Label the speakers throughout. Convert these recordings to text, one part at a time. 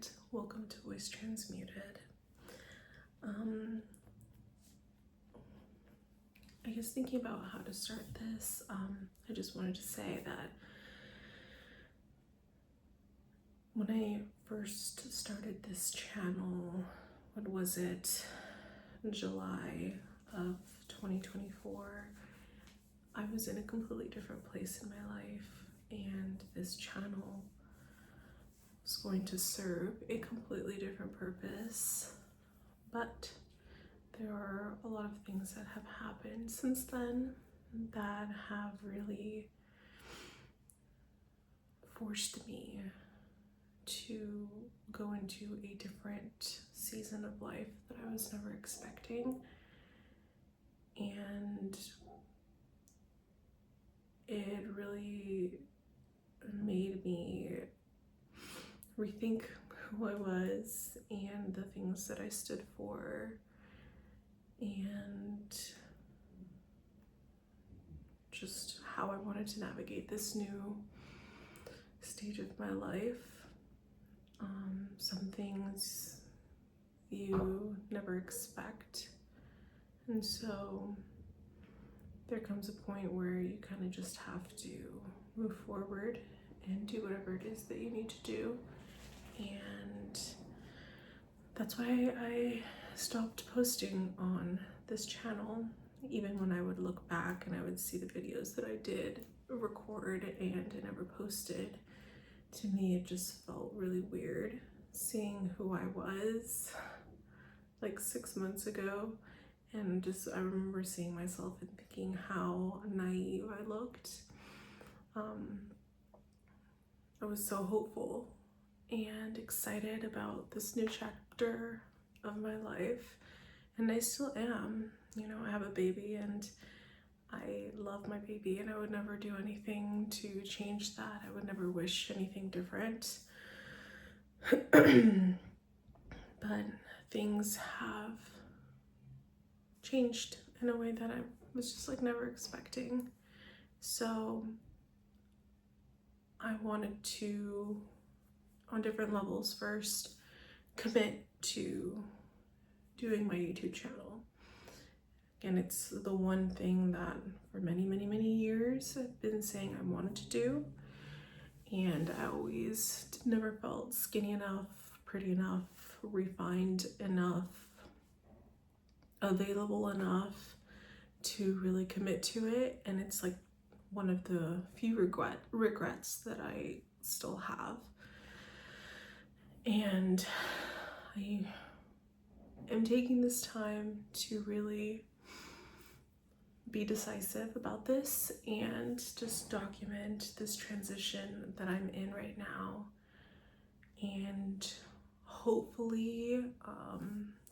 Speaker 1: and welcome to Voice Transmuted. I guess thinking about how to start this, I just wanted to say that when I first started this channel, what was it, July of 2024, I was in a completely different place in my life, and this channel was going to serve a completely different purpose. But there are a lot of things that have happened since then that have really forced me to go into a different season of life that I was never expecting. And it really made me rethink who I was and the things that I stood for, and just how I wanted to navigate this new stage of my life. Some things you never expect, and so there comes a point where you kind of just have to move forward and do whatever it is that you need to do. And that's why I stopped posting on this channel, even when I would look back and I would see the videos that I did record and I never posted. To me, it just felt really weird seeing who I was like 6 months ago, and I remember seeing myself and thinking how naive I looked. I was so hopeful and excited about this new chapter of my life, and I still am. You know, I have a baby and I love my baby, and I would never do anything to change that. I would never wish anything different. But things have changed in a way that I was just like never expecting. So I wanted to, on different levels, first commit to doing my YouTube channel. And it's the one thing that for many, many, many years I've been saying I wanted to do. And I always never felt skinny enough, pretty enough, refined enough, available enough to really commit to it. And it's like one of the few regrets that I still have. And I am taking this time to really be decisive about this and just document this transition that I'm in right now, and hopefully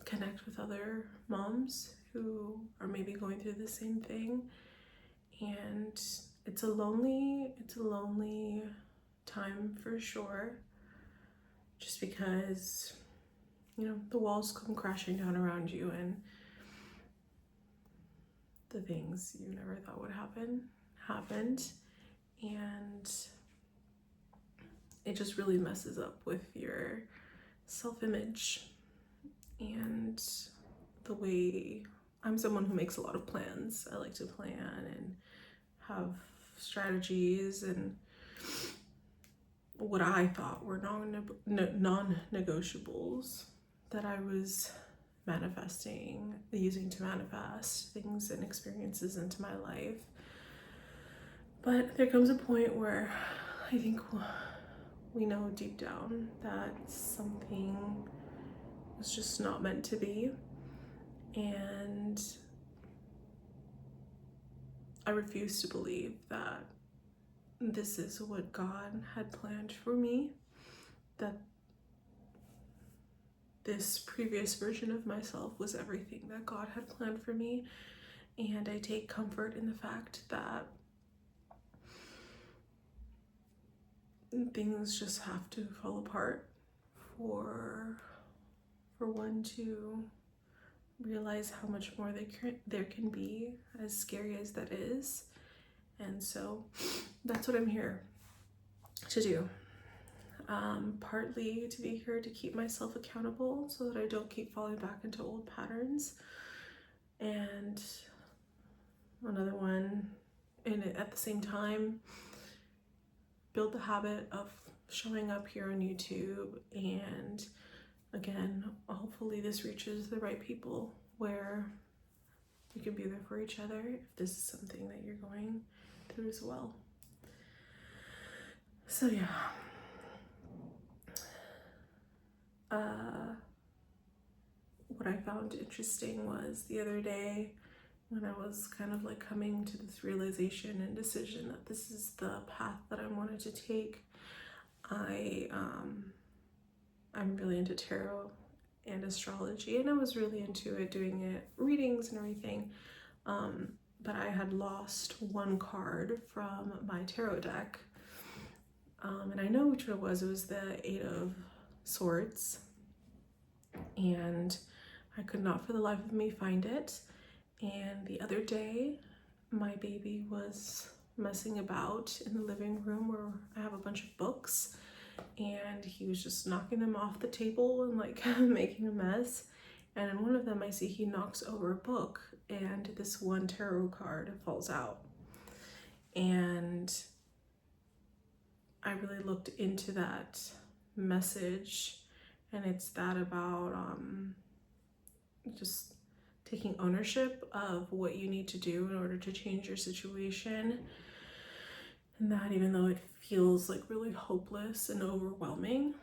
Speaker 1: connect with other moms who are maybe going through the same thing. And it's a lonely time for sure, just because, you know, the walls come crashing down around you, and the things you never thought would happen happened, and it just really messes up with your self-image. And the way, I'm someone who makes a lot of plans. I like to plan and have strategies and what I thought were non-negotiables that I was using to manifest things and experiences into my life. But there comes a point where I think we know deep down that something was just not meant to be. And I refuse to believe that this is what God had planned for me, that this previous version of myself was everything that God had planned for me. And I take comfort in the fact that things just have to fall apart for one to realize how much more there can be, as scary as that is. And so that's what I'm here to do. partly to be here to keep myself accountable so that I don't keep falling back into old patterns. And another one, and at the same time, build the habit of showing up here on YouTube. And again, hopefully this reaches the right people where you can be there for each other if this is something that you're going through as well. So yeah. What I found interesting was the other day when I was kind of like coming to this realization and decision that this is the path that I wanted to take. I'm really into tarot and astrology, and I was really into it, doing it, readings and everything. But I had lost one card from my tarot deck. And I know which one it was. It was the Eight of Swords. And I could not for the life of me find it. And the other day, my baby was messing about in the living room where I have a bunch of books, and he was just knocking them off the table and like making a mess. And in one of them, I see he knocks over a book, and this one tarot card falls out. And I really looked into that message, and it's that about just taking ownership of what you need to do in order to change your situation. And that even though it feels like really hopeless and overwhelming,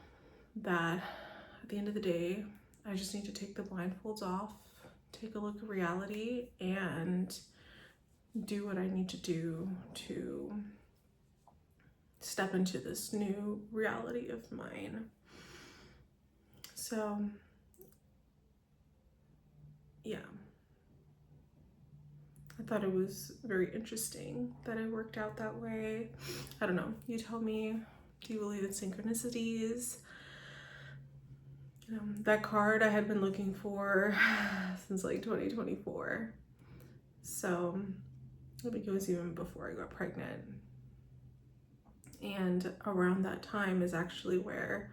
Speaker 1: that at the end of the day, I just need to take the blindfolds off, take a look at reality, and do what I need to do to step into this new reality of mine. So yeah, I thought it was very interesting that it worked out that way. I don't know, you tell me, do you believe in synchronicities? That card I had been looking for since like 2024. So I think it was even before I got pregnant. And around that time is actually where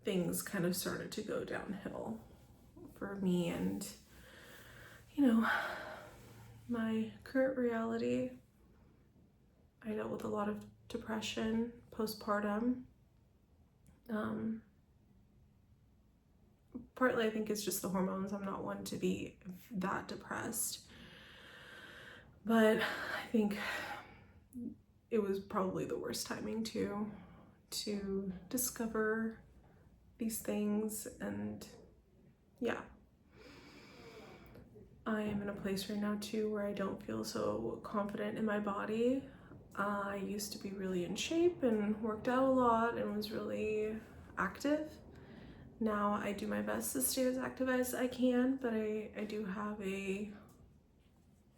Speaker 1: things kind of started to go downhill for me, and my current reality. I dealt with a lot of depression postpartum. Partly I think it's just the hormones. I'm not one to be that depressed, but I think it was probably the worst timing to discover these things. And yeah, I am in a place right now too where I don't feel so confident in my body. I used to be really in shape and worked out a lot and was really active. Now I do my best to stay as active as I can, but I do have a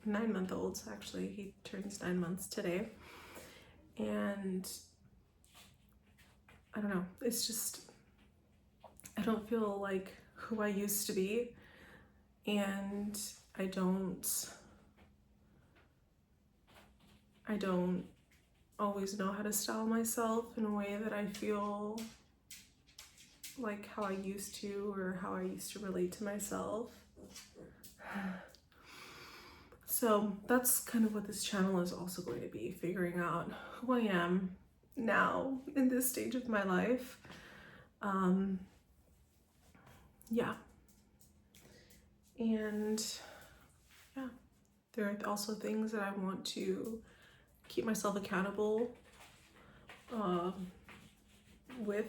Speaker 1: 9-month-old, so actually he turns 9 months today. And I don't know, it's just, I don't feel like who I used to be, and I don't always know how to style myself in a way that I feel like how I used to, or how I used to relate to myself. So that's kind of what this channel is also going to be, figuring out who I am now in this stage of my life. Yeah. And yeah, there are also things that I want to keep myself accountable with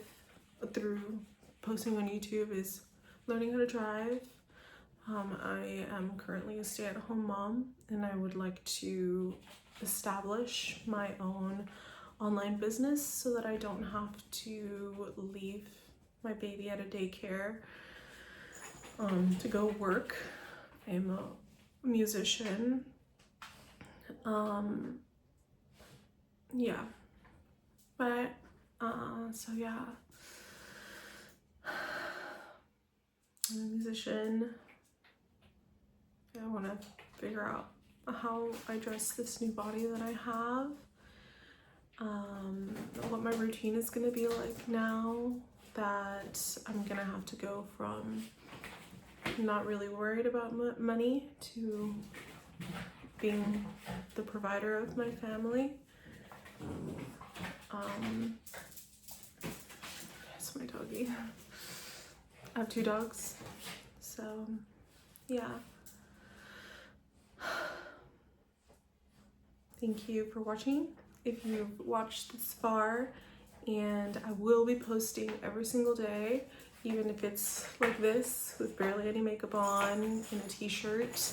Speaker 1: through posting on YouTube, is learning how to drive. I am currently a stay-at-home mom, and I would like to establish my own online business so that I don't have to leave my baby at a daycare to go work. I'm a musician. Yeah, but so yeah, I'm a musician. I want to figure out how I dress this new body that I have. what my routine is gonna be like now that I'm gonna have to go from not really worried about money to being the provider of my family. That's my doggy. I have 2 dogs, so yeah. Thank you for watching. If you've watched this far, and I will be posting every single day, even if it's like this with barely any makeup on, in a t-shirt,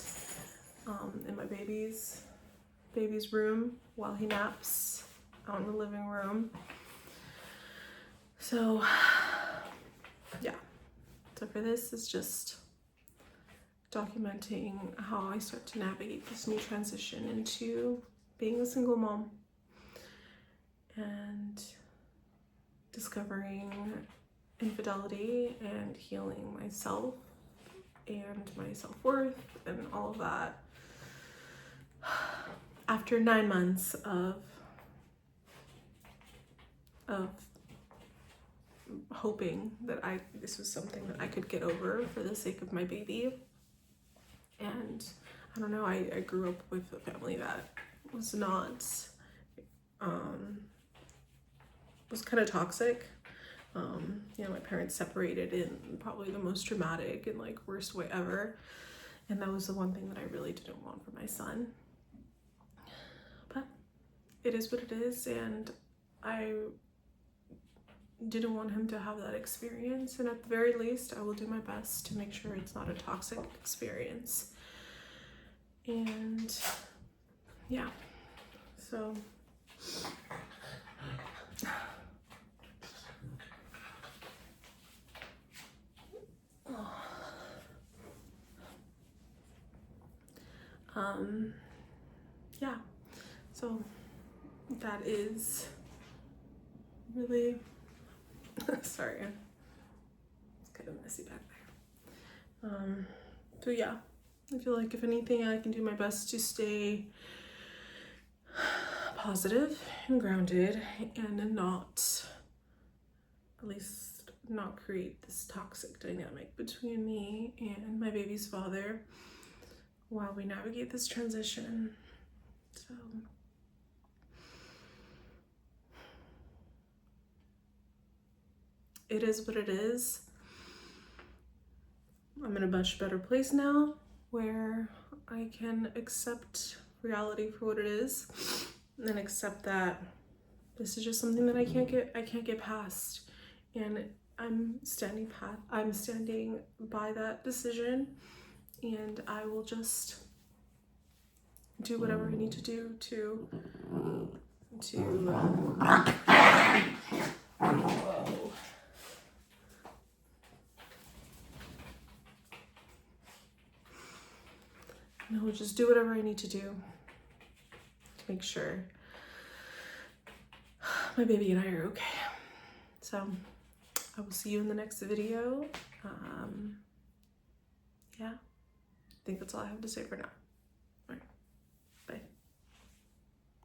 Speaker 1: in my baby's room while he naps out in the living room. So yeah, so for this is just documenting how I start to navigate this new transition into being a single mom and discovering infidelity and healing myself and my self-worth and all of that after 9 months of hoping that this was something that I could get over for the sake of my baby. And I don't know, I grew up with a family that was not was kind of toxic. You know, my parents separated in probably the most dramatic and like worst way ever, and that was the one thing that I really didn't want for my son. But it is what it is, and I didn't want him to have that experience, and at the very least I will do my best to make sure it's not a toxic experience. And yeah, so yeah, so that is really sorry, it's kind of messy back there. So yeah, I feel like if anything I can do my best to stay positive and grounded and not, at least not create this toxic dynamic between me and my baby's father while we navigate this transition. So it is what it is. I'm in a much better place now where I can accept reality for what it is and accept that this is just something that I can't get past, and I'm standing by that decision, and I will just do whatever I need to do to whoa. I will just do whatever I need to do to make sure my baby and I are okay. So I will see you in the next video. Yeah, I think that's all I have to say for now.